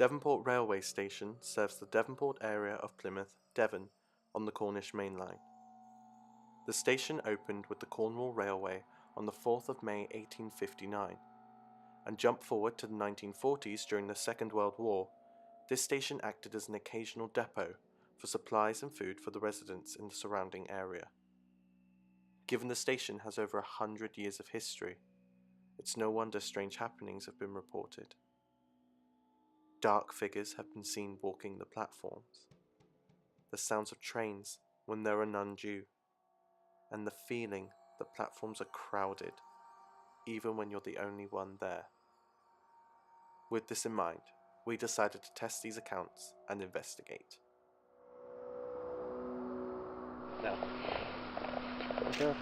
Devonport Railway Station serves the Devonport area of Plymouth, Devon, on the Cornish Main Line. The station opened with the Cornwall Railway on the 4th of May 1859, and jump forward to the 1940s during the Second World War, this station acted as an occasional depot for supplies and food for the residents in the surrounding area. Given the station has over 100 years of history, it's no wonder strange happenings have been reported. Dark figures have been seen walking the platforms, the sounds of trains when there are none due, and the feeling that platforms are crowded, even when you're the only one there. With this in mind, we decided to test these accounts and investigate. Now, there are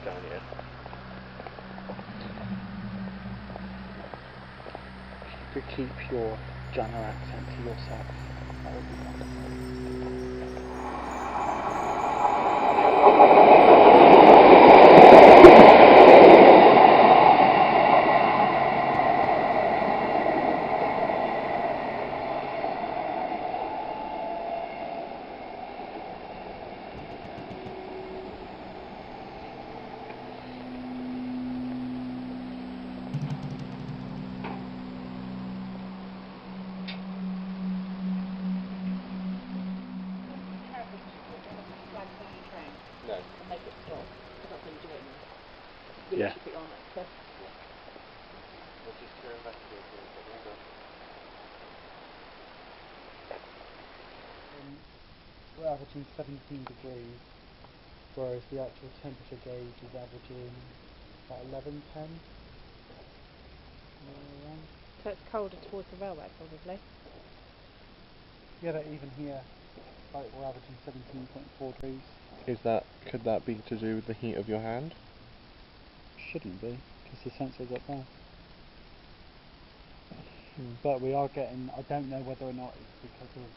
down here. If you could keep your Gunner accent to yourself, that would be wonderful. No. And make it stop. That's how you do it now. You Yeah. put it on like this. We'll just go investigate it. We're averaging 17 degrees, whereas the actual temperature gauge is averaging about 11, 10. So it's colder towards the railway, probably. Yeah, but even here, like we're averaging 17.4 degrees. Could that be to do with the heat of your hand? Shouldn't be, because the sensor's up there. But we are getting, I don't know whether or not it's because of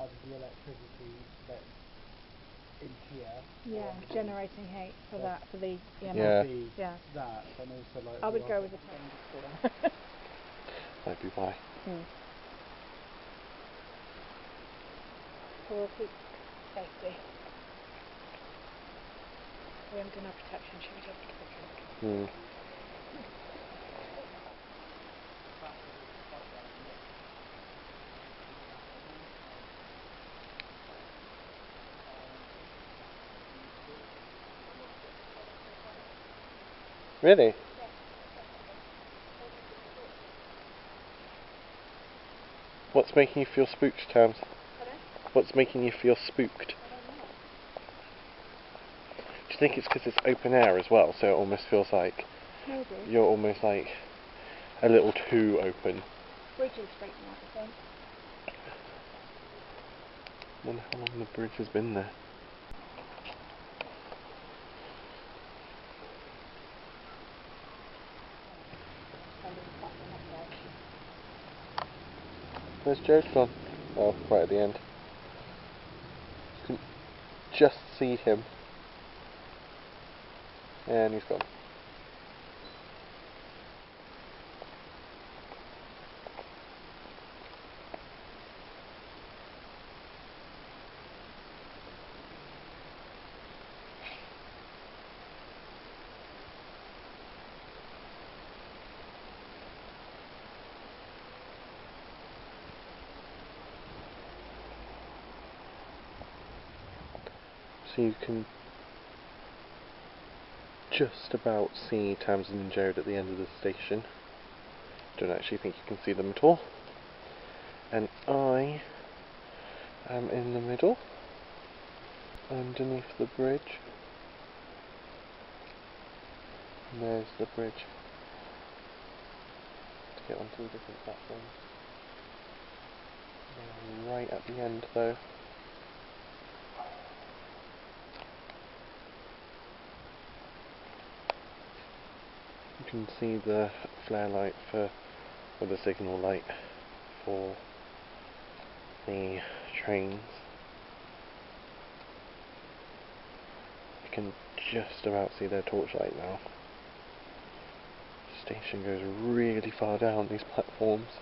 either the electricity that's in here. Yeah, generating heat for that, for the Yeah. Yeah. That, and also like... I would go with the thunderstorm. Might be why. So we'll keep safety. We haven't done our protection, should we just have a drink? Really? What's making you feel spooked, Tams? What's making you feel spooked? Do you think it's because it's open air as well, so it almost feels like Maybe. you're almost like a little too open? Bridge is straight out, I think. I wonder how long the bridge has been there. Where's Joe gone? Oh, right at the end. You can just see him. And he's gone. So you can just about see Tamsin and Joad at the end of the station. Don't actually think you can see them at all. And I am in the middle, underneath the bridge. And there's the bridge to get onto the different platforms. Right at the end though. You can see the flare light or the signal light for the trains. You can just about see their torchlight now. The station goes really far down these platforms.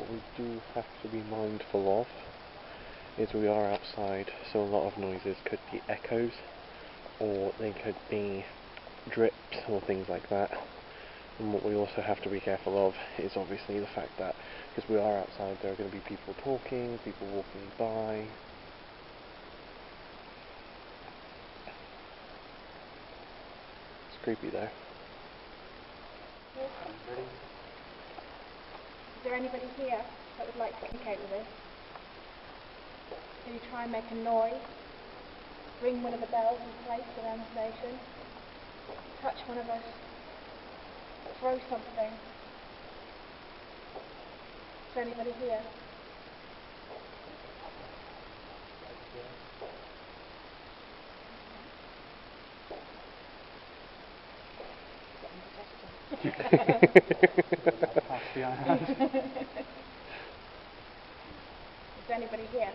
what we do have to be mindful of is we are outside, so a lot of noises could be echoes, or they could be drips or things like that. And what we also have to be careful of is obviously the fact that because we are outside, there are going to be people talking, people walking by. It's creepy though. Is there anybody here that would like to communicate with us? Can you try and make a noise? Ring one of the bells in place around the station? Touch one of us? Throw something? Is there anybody here? Is there anybody here?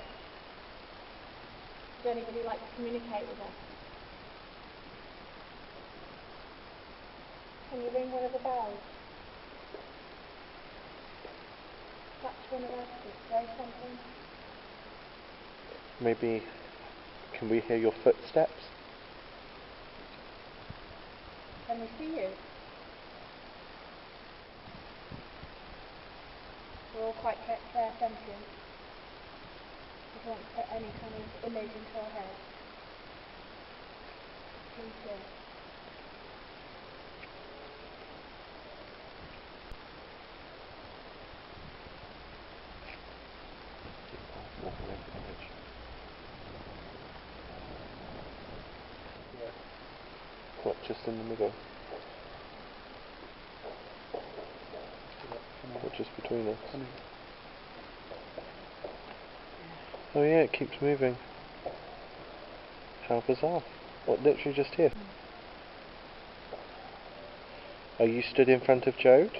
Would anybody like to communicate with us? Can you ring one of the bells? Touch one of us or throw something? Maybe, can we hear your footsteps? Can we see you? We're all quite clairsentient. We don't put any kind of image into our head. Please do. What, just in the middle? Or just between us? Oh yeah, it keeps moving. How bizarre. What, literally just here? Are you stood in front of Jode?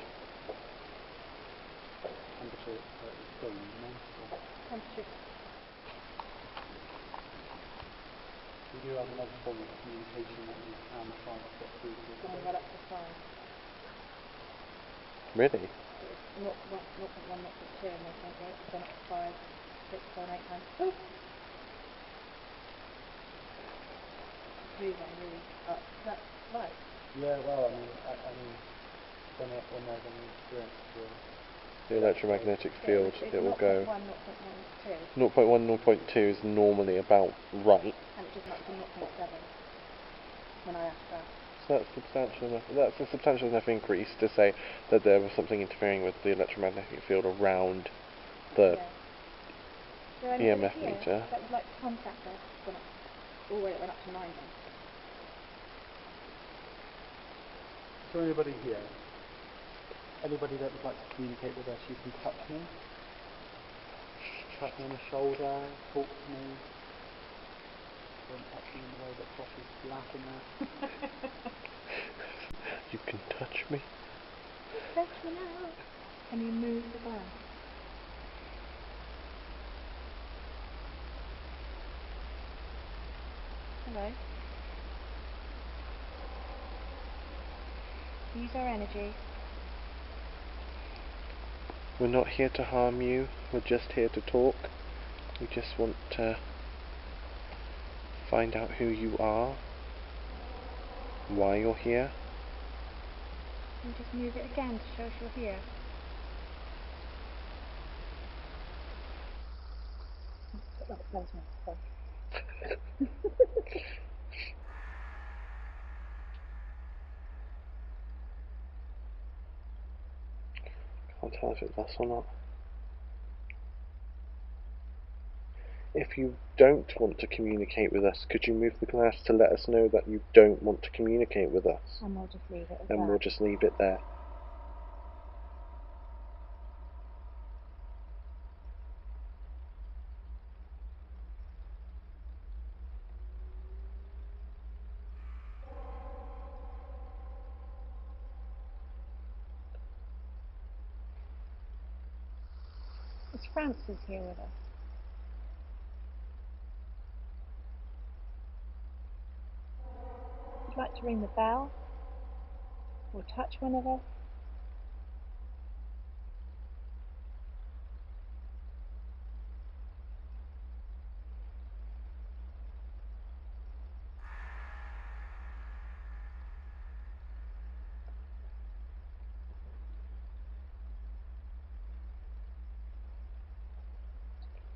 We do have another form of communication that we can try to get through to. Going right up to 5. Really? Not 1.1, not 0.2, and 0.8, gone up to 5, 6, 7, 8 times. Oh! Moving really up. Is that right? Yeah, well, I mean, when there's an experience with The electromagnetic field, it's it will go 0.1, 0.2, 0.1, 0.2 is normally about right. and it just went up to 0.7 when I asked that. So that's substantial enough. That's a substantial enough increase to say that there was something interfering with the electromagnetic field around the Yeah. EMF here meter. that would like to contact us? Gone up, all the way it went up to 9 then. Is there anybody here? Anybody that would like to communicate with us, you can touch me. Tap me on the shoulder, talk to me. Don't touch me in the way that Josh is laughing at. You can touch me. Touch me now. Can you move the glass? Hello. Use our energy. We're not here to harm you. We're just here to talk. We just want to find out who you are, why you're here. Can you just move it again to show us you're here? Put that close now. Can't tell if it's us or not. If you don't want to communicate with us, could you move the glass to let us know that you don't want to communicate with us? And we'll just leave it as And that. we'll just leave it there. Is Francis here with us? Would you like to ring the bell? Or touch one of us?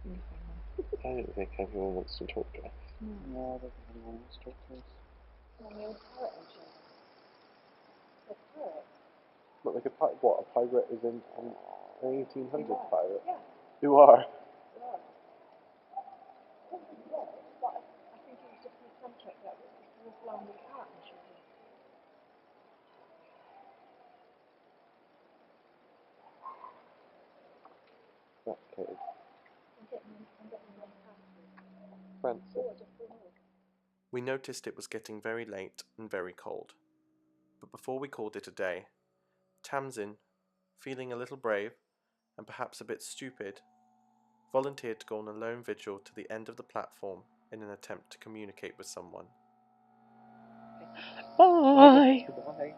I don't think everyone wants to talk to us. No, I don't think anyone wants to talk to us. On the old parrot engine. The parrot? But like what, a pirate is in an 1800s pirate? Yeah. You are? Yeah. But I think it was just the subject that was blown with a parrot engine. That's Kate. I'm getting one past. Francis. We noticed it was getting very late and very cold. But before we called it a day, Tamsin, feeling a little brave and perhaps a bit stupid, volunteered to go on a lone vigil to the end of the platform in an attempt to communicate with someone. Bye! Bye.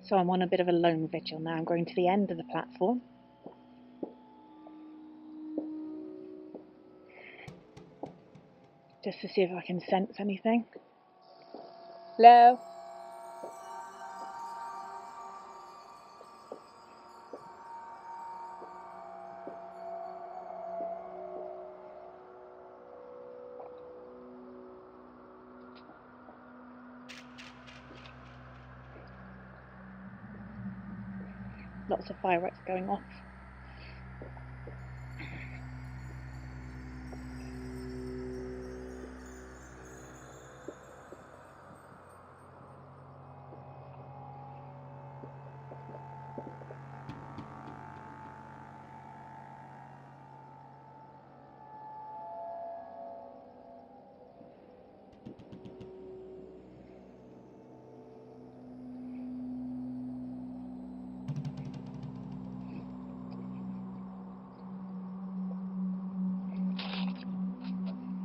So I'm on a bit of a lone vigil now. I'm going to the end of the platform. Just to see if I can sense anything. Hello? Lots of fireworks going off.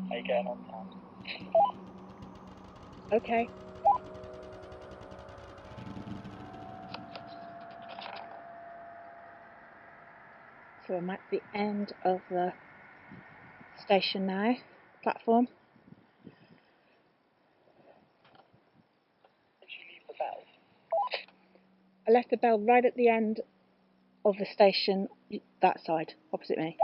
How you getting on, Tam? Okay. So I'm at the end of the station now, platform. Did you leave the bell? I left the bell right at the end of the station, that side, opposite me.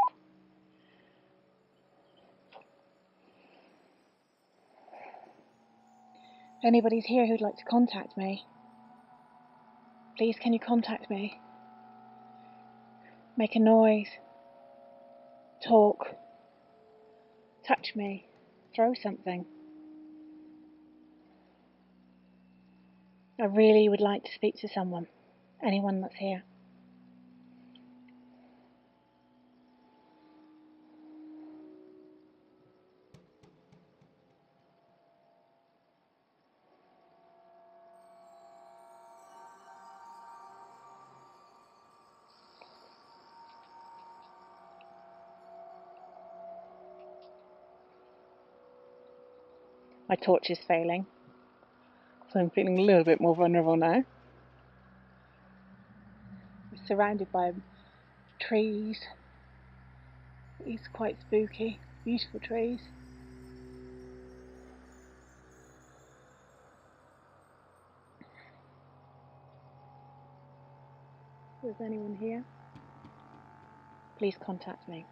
If anybody's here who'd like to contact me, please can you contact me? Make a noise. Talk. Touch me. Throw something. I really would like to speak to someone. Anyone that's here. My torch is failing, so I'm feeling a little bit more vulnerable now. We're surrounded by trees. It's quite spooky. Beautiful trees. If there's anyone here, please contact me.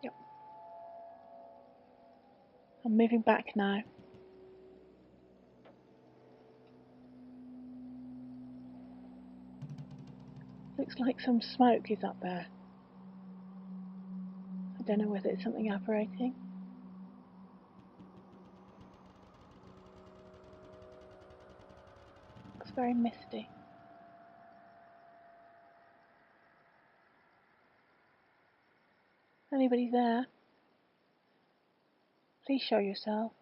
Yep. I'm moving back now. Looks like some smoke is up there. I don't know whether it's something apparating. Looks very misty. Anybody there? Please show yourself.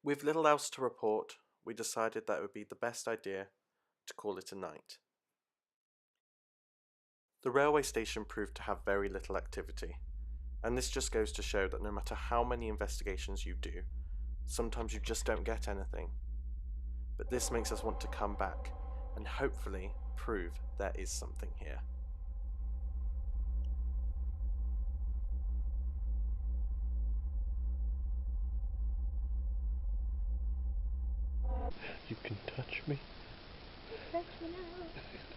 With little else to report, we decided that it would be the best idea to call it a night. The railway station proved to have very little activity, and this just goes to show that no matter how many investigations you do, sometimes you just don't get anything. But this makes us want to come back and hopefully prove there is something here. you can touch me. Touch me now.